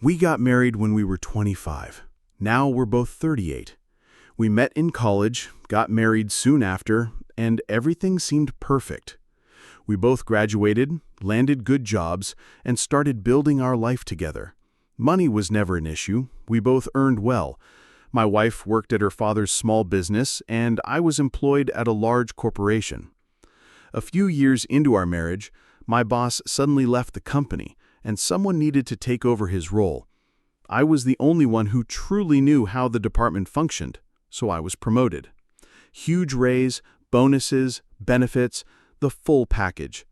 We got married when we were 25. Now we're both 38. We met in college, got married soon after, and everything seemed perfect. We both graduated, landed good jobs, and started building our life together. Money was never an issue. We both earned well. My wife worked at her father's small business, and I was employed at a large corporation. A few years into our marriage, my boss suddenly left the company, and someone needed to take over his role. I was the only one who truly knew how the department functioned, so I was promoted. Huge raise, bonuses, benefits, the full package.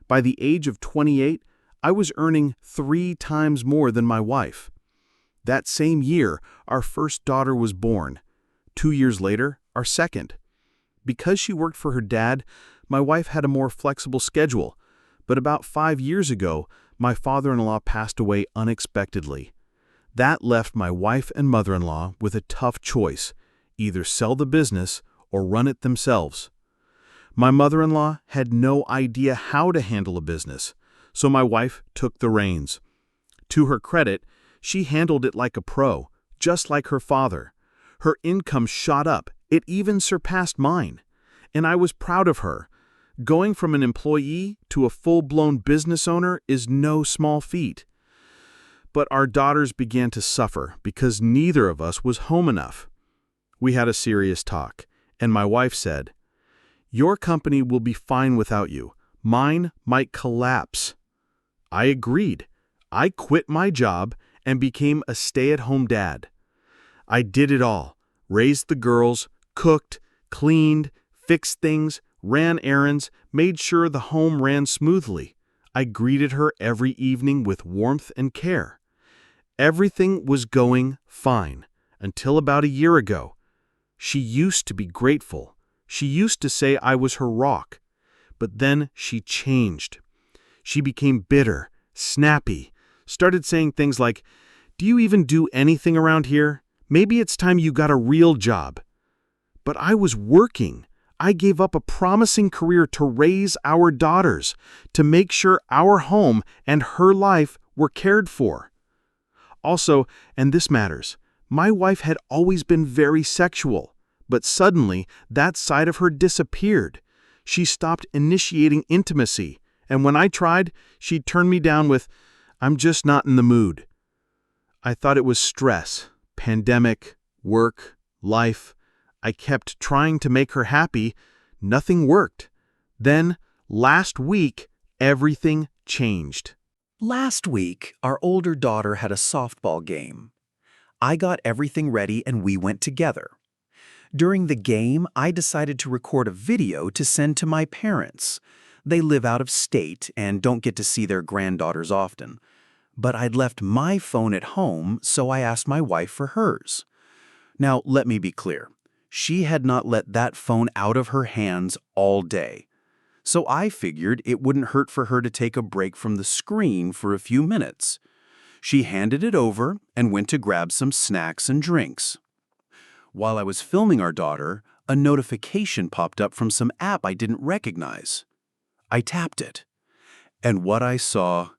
By the age of 28, I was earning 3 times more than my wife. That same year, our first daughter was born. 2 years later, our second. Because she worked for her dad, my wife had a more flexible schedule. But about 5 years ago, my father-in-law passed away unexpectedly. That left my wife and mother-in-law with a tough choice: either sell the business or run it themselves. My mother-in-law had no idea how to handle a business, so my wife took the reins. To her credit, she handled it like a pro, just like her father. Her income shot up. It even surpassed mine. And I was proud of her. Going from an employee to a full-blown business owner is no small feat. But our daughters began to suffer because neither of us was home enough. We had a serious talk, and my wife said, "Your company will be fine without you. Mine might collapse." I agreed. I quit my job and became a stay-at-home dad. I did it all: raised the girls, cooked, cleaned, fixed things, ran errands, made sure the home ran smoothly. I greeted her every evening with warmth and care. Everything was going fine until about a year ago. She used to be grateful. She used to say I was her rock. But then she changed. She became bitter, snappy, started saying things like, "Do you even do anything around here? Maybe it's time you got a real job." But I was working. I gave up a promising career to raise our daughters, to make sure our home and her life were cared for. Also, and this matters, my wife had always been very sexual, but suddenly that side of her disappeared. She stopped initiating intimacy, and when I tried, she'd turn me down with, "I'm just not in the mood." I thought it was stress, pandemic, work, life. I kept trying to make her happy. Nothing worked. Then, last week, everything changed. Last week, our older daughter had a softball game. I got everything ready and we went together. During the game, I decided to record a video to send to my parents. They live out of state and don't get to see their granddaughters often. But I'd left my phone at home, so I asked my wife for hers. Now, let me be clear. She had not let that phone out of her hands all day. So I figured it wouldn't hurt for her to take a break from the screen for a few minutes. She handed it over and went to grab some snacks and drinks. While I was filming our daughter, a notification popped up from some app I didn't recognize. I tapped it, and what I saw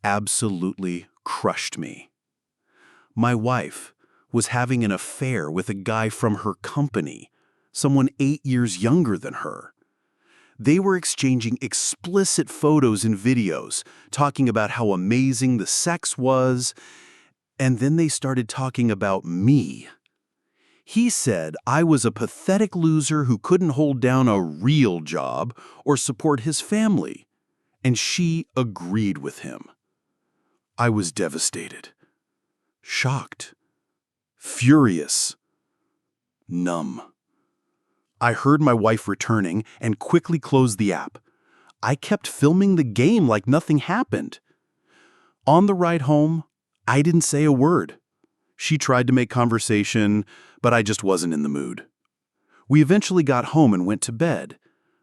absolutely crushed me. My wife was having an affair with a guy from her company, someone 8 years younger than her. They were exchanging explicit photos and videos, talking about how amazing the sex was, and then they started talking about me. He said I was a pathetic loser who couldn't hold down a real job or support his family, and she agreed with him. I was devastated, shocked, furious, numb. I heard my wife returning and quickly closed the app. I kept filming the game like nothing happened. On the ride home, I didn't say a word. She tried to make conversation, but I just wasn't in the mood. We eventually got home and went to bed.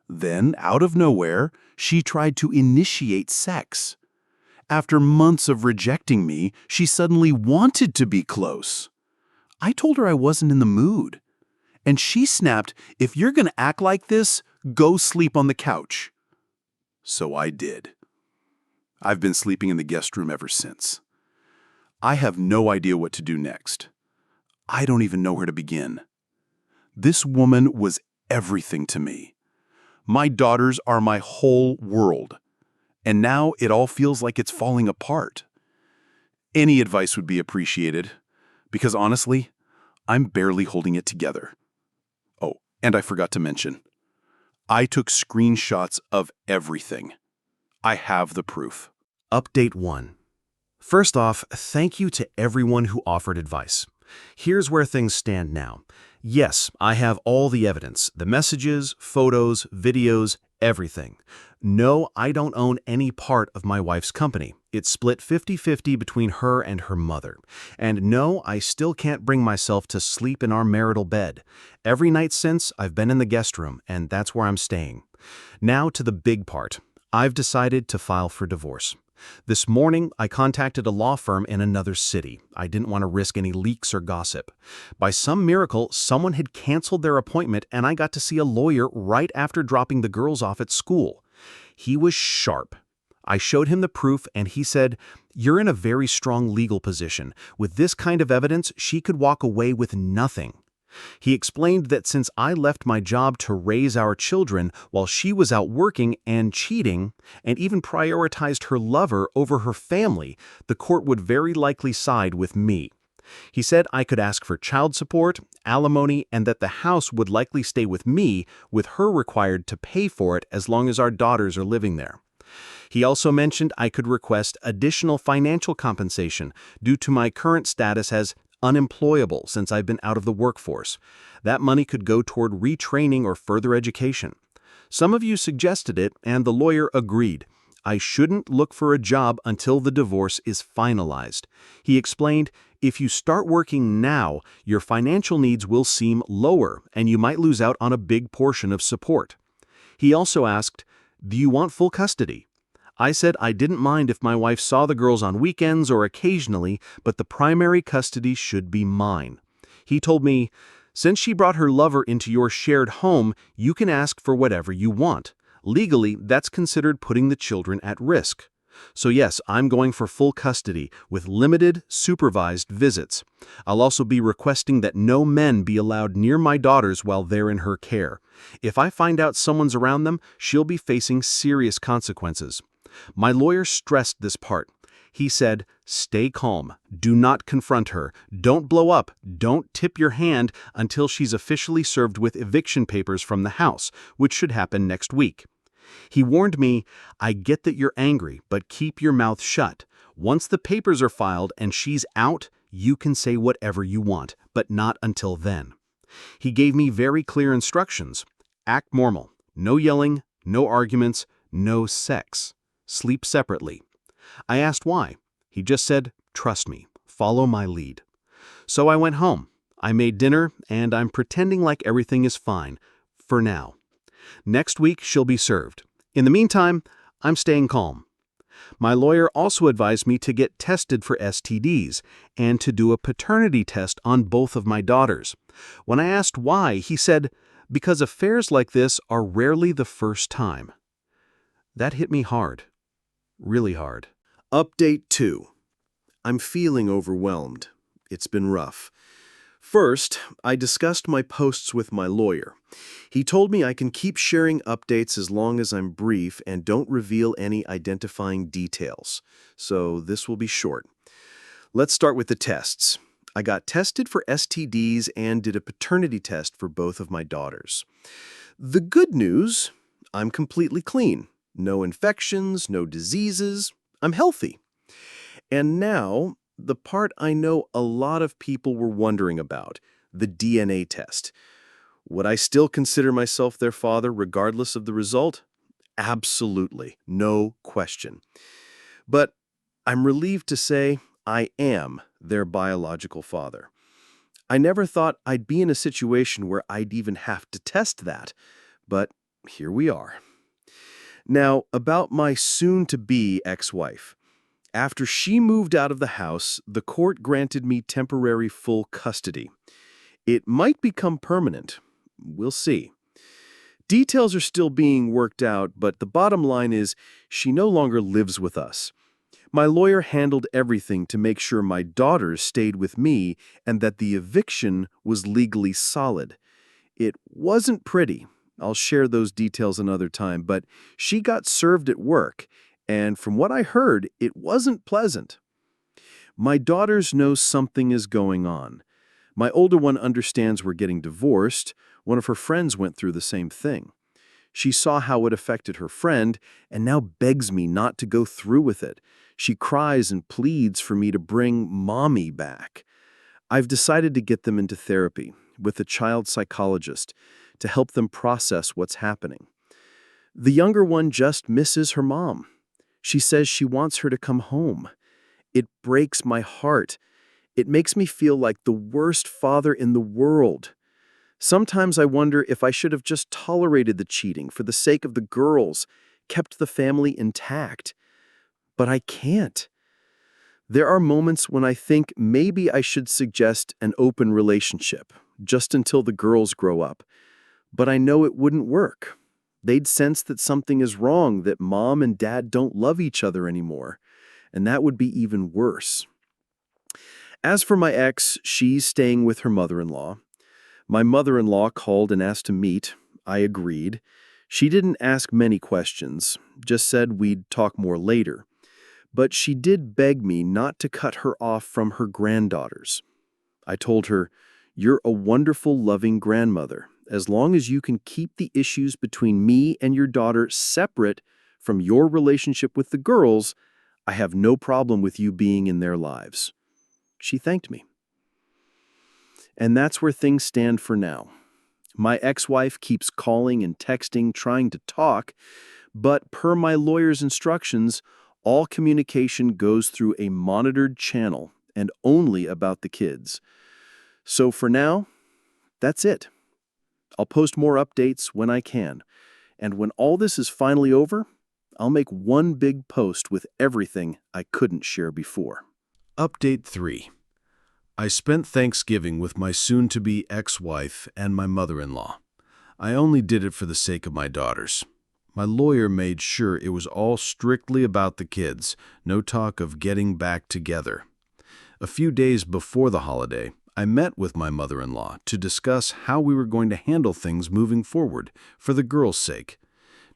Then, out of nowhere, she tried to initiate sex. After months of rejecting me, she suddenly wanted to be close. I told her I wasn't in the mood. And she snapped, "If you're going to act like this, go sleep on the couch." So I did. I've been sleeping in the guest room ever since. I have no idea what to do next. I don't even know where to begin. This woman was everything to me. My daughters are my whole world, and now it all feels like it's falling apart. Any advice would be appreciated, because honestly, I'm barely holding it together. Oh, and I forgot to mention, I took screenshots of everything. I have the proof. Update 1. First off, thank you to everyone who offered advice. Here's where things stand now. Yes, I have all the evidence, the messages, photos, videos, everything. No, I don't own any part of my wife's company. It's split 50-50 between her and her mother. And no, I still can't bring myself to sleep in our marital bed. Every night since, I've been in the guest room, and that's where I'm staying. Now to the big part. I've decided to file for divorce. This morning, I contacted a law firm in another city. I didn't want to risk any leaks or gossip. By some miracle, someone had canceled their appointment and I got to see a lawyer right after dropping the girls off at school. He was sharp. I showed him the proof and he said, "You're in a very strong legal position. With this kind of evidence, she could walk away with nothing." He explained that since I left my job to raise our children while she was out working and cheating, and even prioritized her lover over her family, the court would very likely side with me. He said I could ask for child support, alimony, and that the house would likely stay with me, with her required to pay for it as long as our daughters are living there. He also mentioned I could request additional financial compensation due to my current status as unemployable since I've been out of the workforce. That money could go toward retraining or further education. Some of you suggested it, and the lawyer agreed. I shouldn't look for a job until the divorce is finalized. He explained, if you start working now, your financial needs will seem lower, and you might lose out on a big portion of support. He also asked, do you want full custody? I said I didn't mind if my wife saw the girls on weekends or occasionally, but the primary custody should be mine. He told me, since she brought her lover into your shared home, you can ask for whatever you want. Legally, that's considered putting the children at risk. So yes, I'm going for full custody with limited, supervised visits. I'll also be requesting that no men be allowed near my daughters while they're in her care. If I find out someone's around them, she'll be facing serious consequences. My lawyer stressed this part. He said, stay calm, do not confront her, don't blow up, don't tip your hand until she's officially served with eviction papers from the house, which should happen next week. He warned me, I get that you're angry, but keep your mouth shut. Once the papers are filed and she's out, you can say whatever you want, but not until then. He gave me very clear instructions. Act normal, no yelling, no arguments, no sex. Sleep separately. I asked why. He just said, trust me, follow my lead. So I went home. I made dinner, and I'm pretending like everything is fine, for now. Next week, she'll be served. In the meantime, I'm staying calm. My lawyer also advised me to get tested for STDs and to do a paternity test on both of my daughters. When I asked why, he said, because affairs like this are rarely the first time. That hit me hard. Really hard. Update 2. I'm feeling overwhelmed. It's been rough. First, I discussed my posts with my lawyer. He told me I can keep sharing updates as long as I'm brief and don't reveal any identifying details. So this will be short. Let's start with the tests. I got tested for STDs and did a paternity test for both of my daughters. The good news, I'm completely clean. No infections, no diseases. I'm healthy. And now, the part I know a lot of people were wondering about, the DNA test. Would I still consider myself their father regardless of the result? Absolutely, no question. But I'm relieved to say I am their biological father. I never thought I'd be in a situation where I'd even have to test that, but here we are. Now, about my soon-to-be ex-wife. After she moved out of the house, the court granted me temporary full custody. It might become permanent. We'll see. Details are still being worked out, but the bottom line is she no longer lives with us. My lawyer handled everything to make sure my daughters stayed with me and that the eviction was legally solid. It wasn't pretty. I'll share those details another time, but she got served at work, and from what I heard, it wasn't pleasant. My daughters know something is going on. My older one understands we're getting divorced. One of her friends went through the same thing. She saw how it affected her friend and now begs me not to go through with it. She cries and pleads for me to bring mommy back. I've decided to get them into therapy with a child psychologist to help them process what's happening. The younger one just misses her mom. She says she wants her to come home. It breaks my heart. It makes me feel like the worst father in the world. Sometimes I wonder if I should have just tolerated the cheating for the sake of the girls, kept the family intact. But I can't. There are moments when I think maybe I should suggest an open relationship, just until the girls grow up. But I know it wouldn't work. They'd sense that something is wrong, that mom and dad don't love each other anymore. And that would be even worse. As for my ex, she's staying with her mother-in-law. My mother-in-law called and asked to meet. I agreed. She didn't ask many questions, just said we'd talk more later. But she did beg me not to cut her off from her granddaughters. I told her, "You're a wonderful, loving grandmother. As long as you can keep the issues between me and your daughter separate from your relationship with the girls, I have no problem with you being in their lives." She thanked me. And that's where things stand for now. My ex-wife keeps calling and texting, trying to talk, but per my lawyer's instructions, all communication goes through a monitored channel and only about the kids. So for now, that's it. I'll post more updates when I can. And when all this is finally over, I'll make one big post with everything I couldn't share before. Update 3. I spent Thanksgiving with my soon-to-be ex-wife and my mother-in-law. I only did it for the sake of my daughters. My lawyer made sure it was all strictly about the kids, no talk of getting back together. A few days before the holiday, I met with my mother-in-law to discuss how we were going to handle things moving forward, for the girls' sake.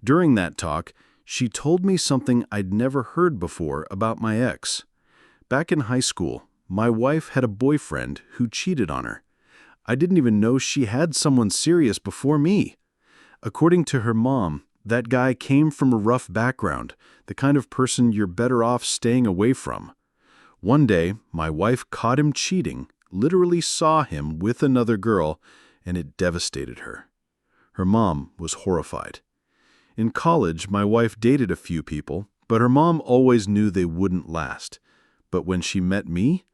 During that talk, she told me something I'd never heard before about my ex. Back in high school, my wife had a boyfriend who cheated on her. I didn't even know she had someone serious before me. According to her mom, that guy came from a rough background, the kind of person you're better off staying away from. One day, my wife caught him cheating, literally saw him with another girl, and it devastated her. Her mom was horrified. In college, my wife dated a few people, but her mom always knew they wouldn't last. But when she met me,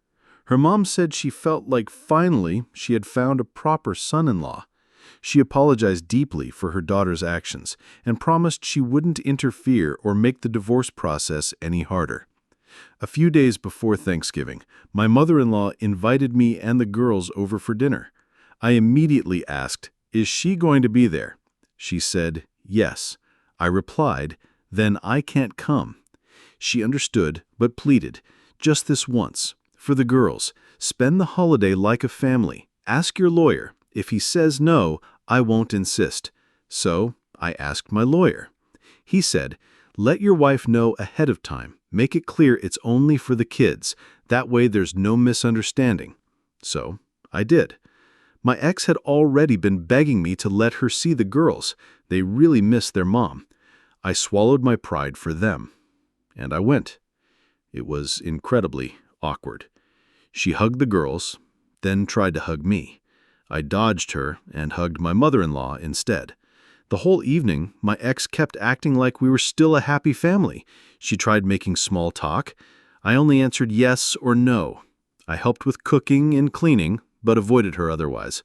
her mom said she felt like finally she had found a proper son-in-law. She apologized deeply for her daughter's actions and promised she wouldn't interfere or make the divorce process any harder. A few days before Thanksgiving, my mother-in-law invited me and the girls over for dinner. I immediately asked, "Is she going to be there?" She said, "Yes." I replied, "Then I can't come." She understood, but pleaded, "Just this once. For the girls, spend the holiday like a family. Ask your lawyer. If he says no, I won't insist." So I asked my lawyer. He said, "Let your wife know ahead of time. Make it clear it's only for the kids. That way there's no misunderstanding." So I did. My ex had already been begging me to let her see the girls. They really miss their mom. I swallowed my pride for them. And I went. It was incredibly awkward. She hugged the girls, then tried to hug me. I dodged her and hugged my mother-in-law instead. The whole evening, my ex kept acting like we were still a happy family. She tried making small talk. I only answered yes or no. I helped with cooking and cleaning, but avoided her otherwise.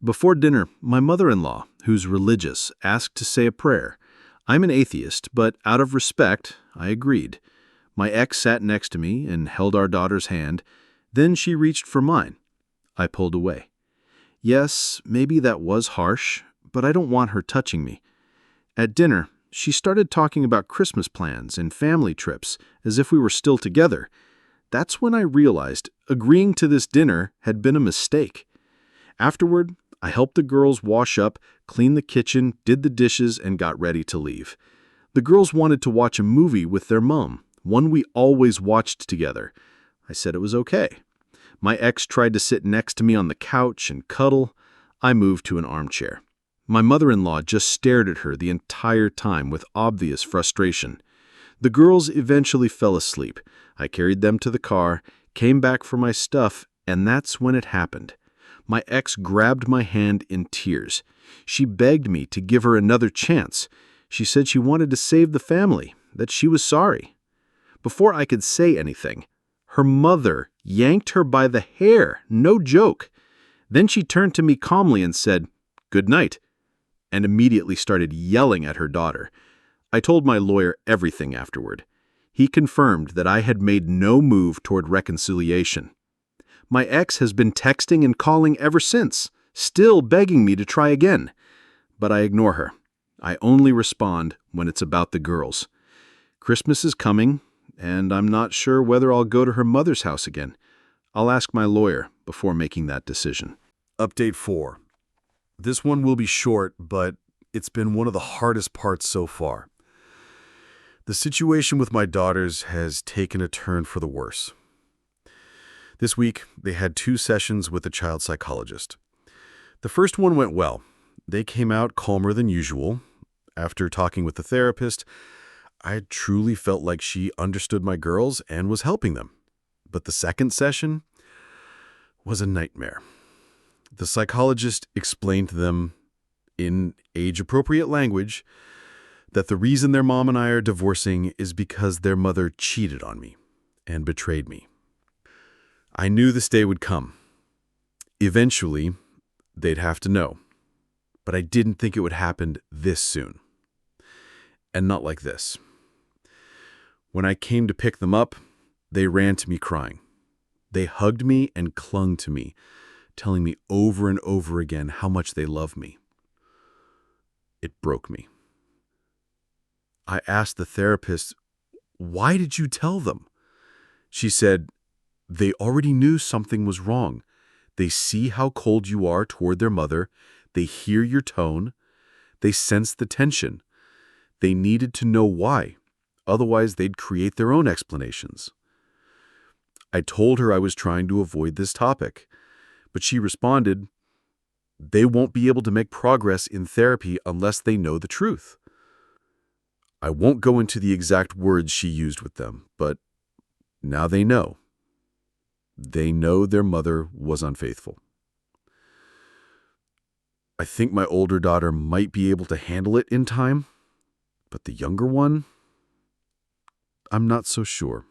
Before dinner, my mother-in-law, who's religious, asked to say a prayer. I'm an atheist, but out of respect, I agreed. My ex sat next to me and held our daughter's hand. Then she reached for mine. I pulled away. Yes, maybe that was harsh, but I don't want her touching me. At dinner, She started talking about Christmas plans and family trips as if we were still together. That's when I realized agreeing to this dinner had been a mistake. Afterward, I helped the girls wash up, clean the kitchen, did the dishes, and got ready to leave. The girls wanted to watch a movie with their mom, one we always watched together. I said it was okay. My ex tried to sit next to me on the couch and cuddle. I moved to an armchair. My mother-in-law just stared at her the entire time with obvious frustration. The girls eventually fell asleep. I carried them to the car, came back for my stuff, and that's when it happened. My ex grabbed my hand in tears. She begged me to give her another chance. She said she wanted to save the family, that she was sorry. Before I could say anything, her mother yanked her by the hair, no joke. Then she turned to me calmly and said, "Good night," and immediately started yelling at her daughter. I told my lawyer everything afterward. He confirmed that I had made no move toward reconciliation. My ex has been texting and calling ever since, still begging me to try again. But I ignore her. I only respond when it's about the girls. Christmas is coming, and I'm not sure whether I'll go to her mother's house again. I'll ask my lawyer before making that decision. Update 4. This one will be short, but it's been one of the hardest parts so far. The situation with my daughters has taken a turn for the worse. This week, they had 2 sessions with a child psychologist. The first one went well. They came out calmer than usual. After talking with the therapist, I truly felt like she understood my girls and was helping them. But the second session was a nightmare. The psychologist explained to them, in age-appropriate language, that the reason their mom and I are divorcing is because their mother cheated on me and betrayed me. I knew this day would come. Eventually, they'd have to know. But I didn't think it would happen this soon. And not like this. When I came to pick them up, they ran to me crying. They hugged me and clung to me, telling me over and over again how much they love me. It broke me. I asked the therapist, "Why did you tell them?" She said, "They already knew something was wrong. They see how cold you are toward their mother. They hear your tone. They sense the tension. They needed to know why. Otherwise, they'd create their own explanations." I told her I was trying to avoid this topic, but she responded, "They won't be able to make progress in therapy unless they know the truth." I won't go into the exact words she used with them, but now they know. They know their mother was unfaithful. I think my older daughter might be able to handle it in time, but the younger one, I'm not so sure.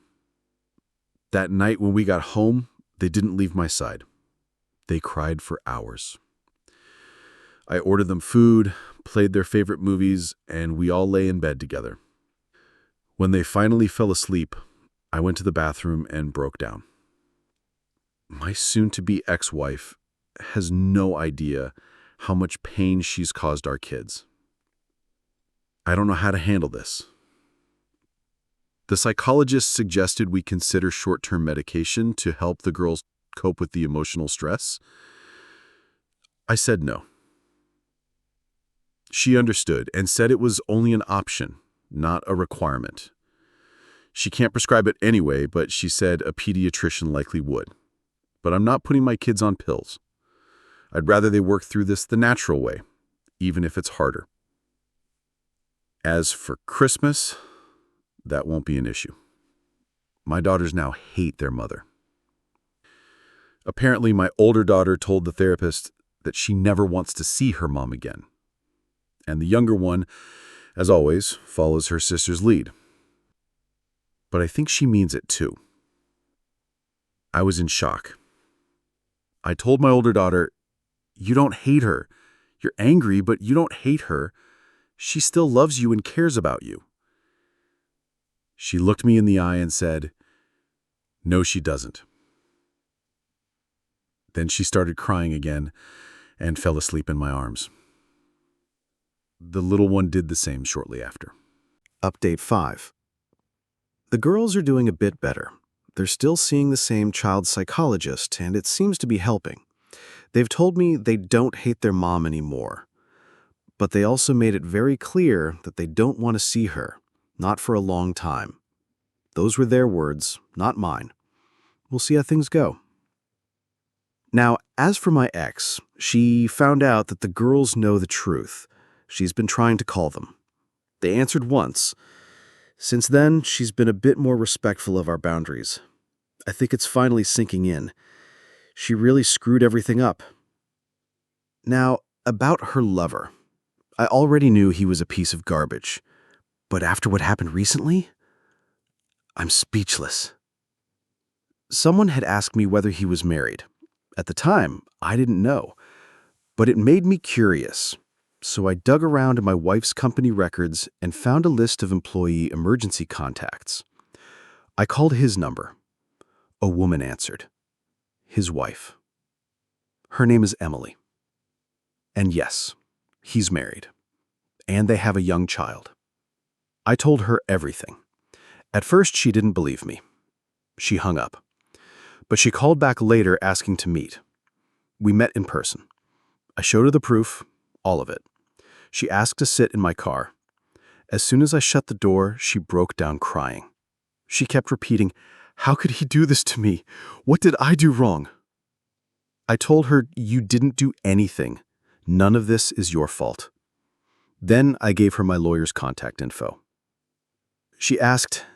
That night when we got home, they didn't leave my side. They cried for hours. I ordered them food, played their favorite movies, and we all lay in bed together. When they finally fell asleep, I went to the bathroom and broke down. My soon-to-be ex-wife has no idea how much pain she's caused our kids. I don't know how to handle this. The psychologist suggested we consider short-term medication to help the girls cope with the emotional stress. I said no. She understood and said it was only an option, not a requirement. She can't prescribe it anyway, but she said a pediatrician likely would. But I'm not putting my kids on pills. I'd rather they work through this the natural way, even if it's harder. As for Christmas, that won't be an issue. My daughters now hate their mother. Apparently, my older daughter told the therapist that she never wants to see her mom again. And the younger one, as always, follows her sister's lead. But I think she means it too. I was in shock. I told my older daughter, "You don't hate her. You're angry, but you don't hate her. She still loves you and cares about you." She looked me in the eye and said, "No, she doesn't." Then she started crying again and fell asleep in my arms. The little one did the same shortly after. Update 5. The girls are doing a bit better. They're still seeing the same child psychologist, and it seems to be helping. They've told me they don't hate their mom anymore. But they also made it very clear that they don't want to see her, not for a long time. Those were their words, not mine. We'll see how things go. Now, as for my ex, she found out that the girls know the truth. She's been trying to call them. They answered once. Since then, she's been a bit more respectful of our boundaries. I think it's finally sinking in. She really screwed everything up. Now, about her lover. I already knew he was a piece of garbage. But after what happened recently, I'm speechless. Someone had asked me whether he was married. At the time, I didn't know. But it made me curious. So I dug around in my wife's company records and found a list of employee emergency contacts. I called his number. A woman answered. His wife. Her name is Emily. And yes, he's married. And they have a young child. I told her everything. At first, she didn't believe me. She hung up. But she called back later asking to meet. We met in person. I showed her the proof, all of it. She asked to sit in my car. As soon as I shut the door, she broke down crying. She kept repeating, "How could he do this to me? What did I do wrong?" I told her, "You didn't do anything. None of this is your fault." Then I gave her my lawyer's contact info. She asked,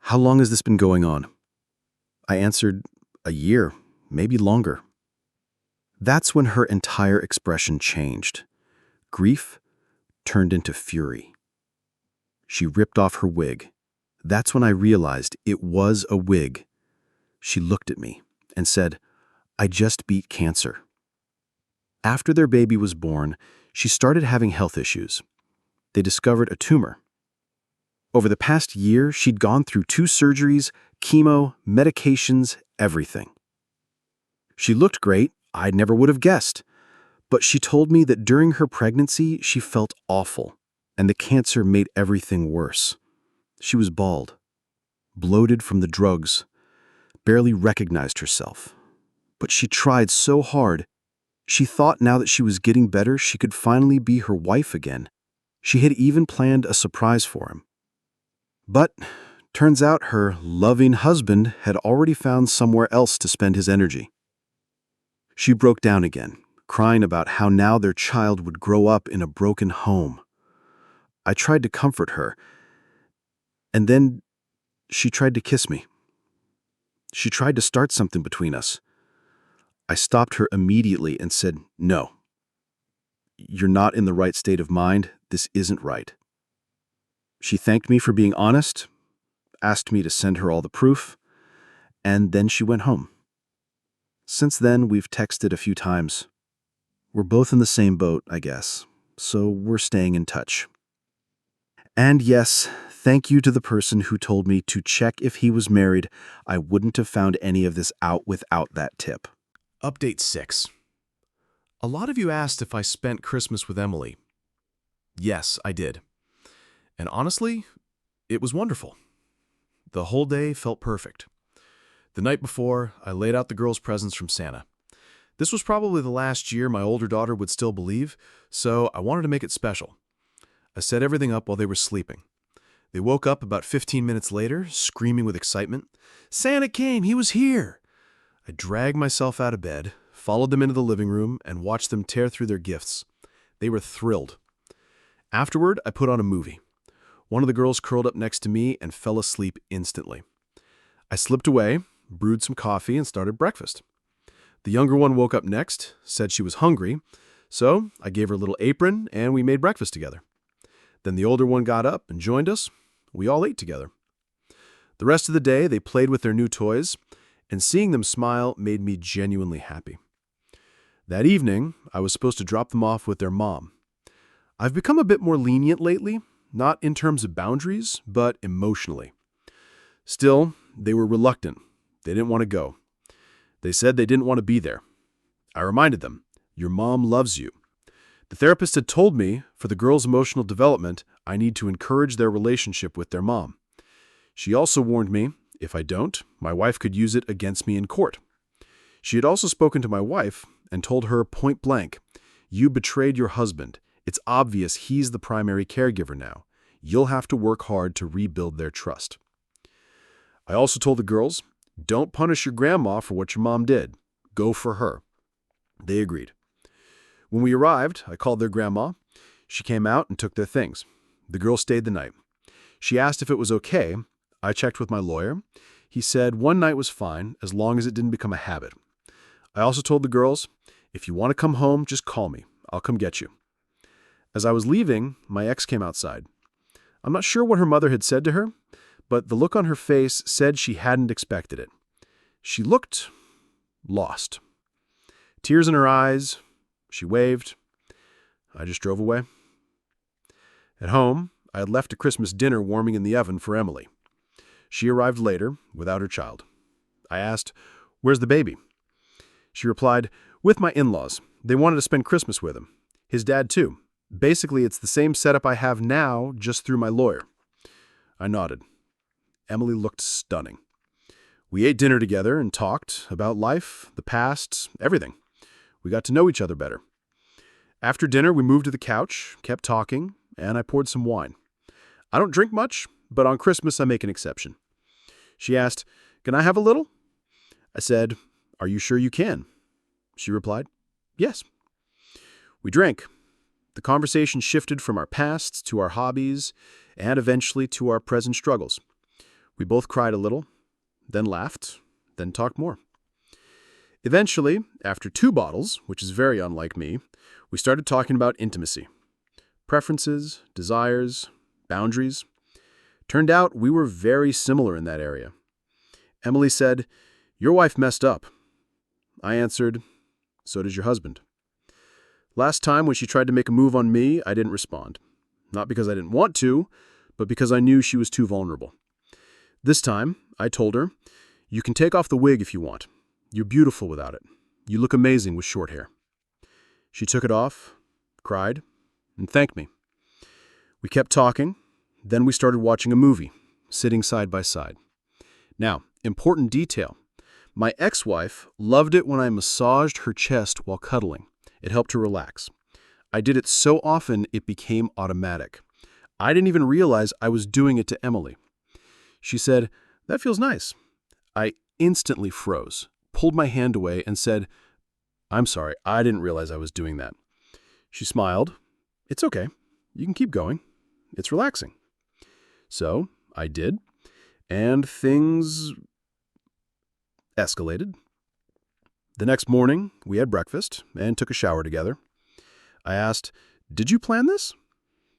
"How long has this been going on?" I answered, "A year, maybe longer." That's when her entire expression changed. Grief turned into fury. She ripped off her wig. That's when I realized it was a wig. She looked at me and said, "I just beat cancer." After their baby was born, she started having health issues. They discovered a tumor. Over the past year, she'd gone through 2 surgeries, chemo, medications, everything. She looked great. I never would have guessed. But she told me that during her pregnancy, she felt awful, and the cancer made everything worse. She was bald, bloated from the drugs, barely recognized herself. But she tried so hard. She thought now that she was getting better, she could finally be her wife again. She had even planned a surprise for him. But turns out her loving husband had already found somewhere else to spend his energy. She broke down again, crying about how now their child would grow up in a broken home. I tried to comfort her, and then she tried to kiss me. She tried to start something between us. I stopped her immediately and said, "No. You're not in the right state of mind. This isn't right." She thanked me for being honest, asked me to send her all the proof, and then she went home. Since then, we've texted a few times. We're both in the same boat, I guess, so we're staying in touch. And yes, thank you to the person who told me to check if he was married. I wouldn't have found any of this out without that tip. Update 6. A lot of you asked if I spent Christmas with Emily. Yes, I did. And honestly, it was wonderful. The whole day felt perfect. The night before, I laid out the girls' presents from Santa. This was probably the last year my older daughter would still believe, so I wanted to make it special. I set everything up while they were sleeping. They woke up about 15 minutes later, screaming with excitement. "Santa came! He was here!" I dragged myself out of bed, followed them into the living room, and watched them tear through their gifts. They were thrilled. Afterward, I put on a movie. One of the girls curled up next to me and fell asleep instantly. I slipped away, brewed some coffee, and started breakfast. The younger one woke up next, said she was hungry, so I gave her a little apron and we made breakfast together. Then the older one got up and joined us. We all ate together. The rest of the day, they played with their new toys, and seeing them smile made me genuinely happy. That evening, I was supposed to drop them off with their mom. I've become a bit more lenient lately, not in terms of boundaries, but emotionally. Still, they were reluctant. They didn't want to go. They said they didn't want to be there. I reminded them, "Your mom loves you." The therapist had told me, for the girls' emotional development, I need to encourage their relationship with their mom. She also warned me, if I don't, my wife could use it against me in court. She had also spoken to my wife and told her point blank, "You betrayed your husband. It's obvious he's the primary caregiver now. You'll have to work hard to rebuild their trust." I also told the girls, "Don't punish your grandma for what your mom did. Go for her." They agreed. When we arrived, I called their grandma. She came out and took their things. The girls stayed the night. She asked if it was okay. I checked with my lawyer. He said one night was fine as long as it didn't become a habit. I also told the girls, "If you want to come home, just call me. I'll come get you." As I was leaving, my ex came outside. I'm not sure what her mother had said to her, but the look on her face said she hadn't expected it. She looked lost. Tears in her eyes. She waved. I just drove away. At home, I had left a Christmas dinner warming in the oven for Emily. She arrived later, without her child. I asked, "Where's the baby?" She replied, "With my in-laws. They wanted to spend Christmas with him. His dad, too. Basically, it's the same setup I have now, just through my lawyer." I nodded. Emily looked stunning. We ate dinner together and talked about life, the past, everything. We got to know each other better. After dinner, we moved to the couch, kept talking, and I poured some wine. I don't drink much, but on Christmas I make an exception. She asked, "Can I have a little?" I said, "Are you sure you can?" She replied, "Yes." We drank. The conversation shifted from our pasts to our hobbies and eventually to our present struggles. We both cried a little, then laughed, then talked more. Eventually, after 2 bottles, which is very unlike me, we started talking about intimacy. Preferences, desires, boundaries. Turned out we were very similar in that area. Emily said, "Your wife messed up." I answered, "So does your husband." Last time when she tried to make a move on me, I didn't respond. Not because I didn't want to, but because I knew she was too vulnerable. This time, I told her, "You can take off the wig if you want. You're beautiful without it. You look amazing with short hair." She took it off, cried, and thanked me. We kept talking, then we started watching a movie, sitting side by side. Now, important detail. My ex-wife loved it when I massaged her chest while cuddling. It helped her relax. I did it so often it became automatic. I didn't even realize I was doing it to Emily. She said, "That feels nice." I instantly froze, pulled my hand away, and said, "I'm sorry, I didn't realize I was doing that." She smiled. "It's okay. You can keep going. It's relaxing." So I did, and things escalated. The next morning, we had breakfast and took a shower together. I asked, "Did you plan this?"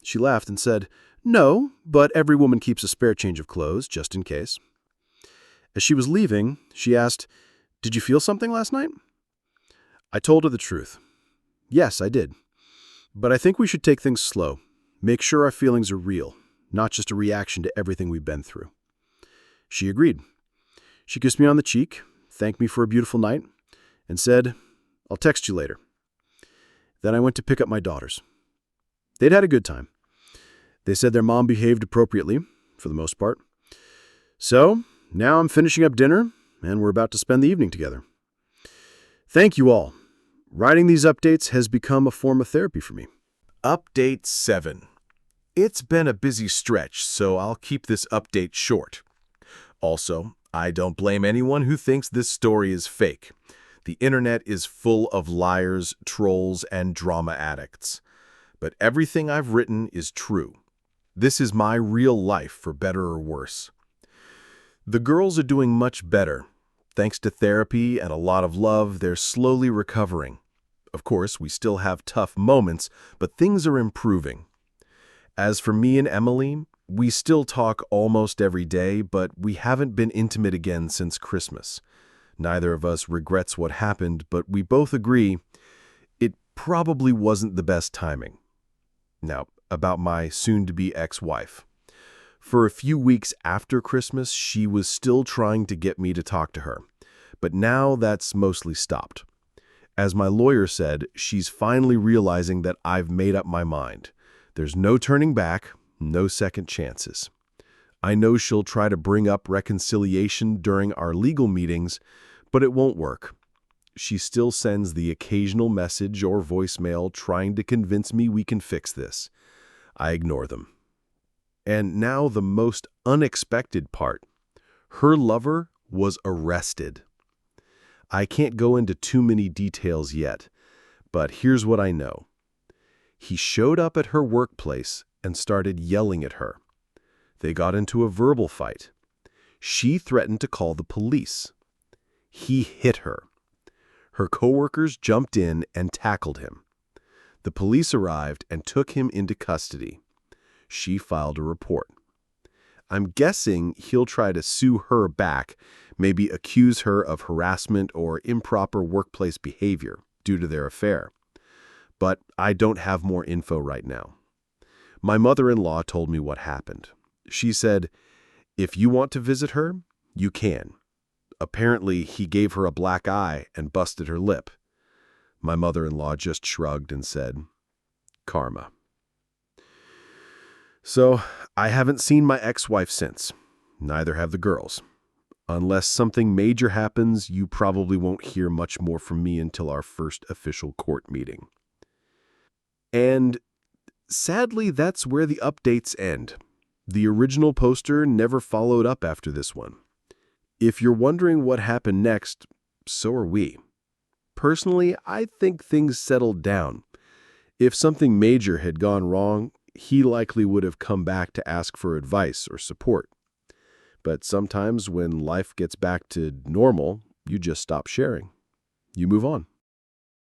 She laughed and said, "No, but every woman keeps a spare change of clothes, just in case." As she was leaving, she asked, "Did you feel something last night?" I told her the truth. Yes, I did. But I think we should take things slow. Make sure our feelings are real, not just a reaction to everything we've been through. She agreed. She kissed me on the cheek, thanked me for a beautiful night, and said, "I'll text you later." Then I went to pick up my daughters. They'd had a good time. They said their mom behaved appropriately, for the most part. So, now I'm finishing up dinner, and we're about to spend the evening together. Thank you all. Writing these updates has become a form of therapy for me. Update 7. It's been a busy stretch, so I'll keep this update short. Also, I don't blame anyone who thinks this story is fake. The internet is full of liars, trolls, and drama addicts. But everything I've written is true. This is my real life, for better or worse. The girls are doing much better. Thanks to therapy and a lot of love, they're slowly recovering. Of course, we still have tough moments, but things are improving. As for me and Emily, we still talk almost every day, but we haven't been intimate again since Christmas. Neither of us regrets what happened, but we both agree it probably wasn't the best timing. Now, about my soon-to-be ex-wife. For a few weeks after Christmas, she was still trying to get me to talk to her, but now that's mostly stopped. As my lawyer said, she's finally realizing that I've made up my mind. There's no turning back, no second chances. I know she'll try to bring up reconciliation during our legal meetings, but it won't work. She still sends the occasional message or voicemail trying to convince me we can fix this. I ignore them. And now the most unexpected part. Her lover was arrested. I can't go into too many details yet, but here's what I know. He showed up at her workplace and started yelling at her. They got into a verbal fight. She threatened to call the police. He hit her. Her coworkers jumped in and tackled him. The police arrived and took him into custody. She filed a report. I'm guessing he'll try to sue her back, maybe accuse her of harassment or improper workplace behavior due to their affair. But I don't have more info right now. My mother-in-law told me what happened. She said, "If you want to visit her, you can." Apparently, he gave her a black eye and busted her lip. My mother-in-law just shrugged and said, "Karma." So, I haven't seen my ex-wife since. Neither have the girls. Unless something major happens, you probably won't hear much more from me until our first official court meeting. And sadly, that's where the updates end. The original poster never followed up after this one. If you're wondering what happened next, so are we. Personally, I think things settled down. If something major had gone wrong, he likely would have come back to ask for advice or support. But sometimes when life gets back to normal, you just stop sharing. You move on.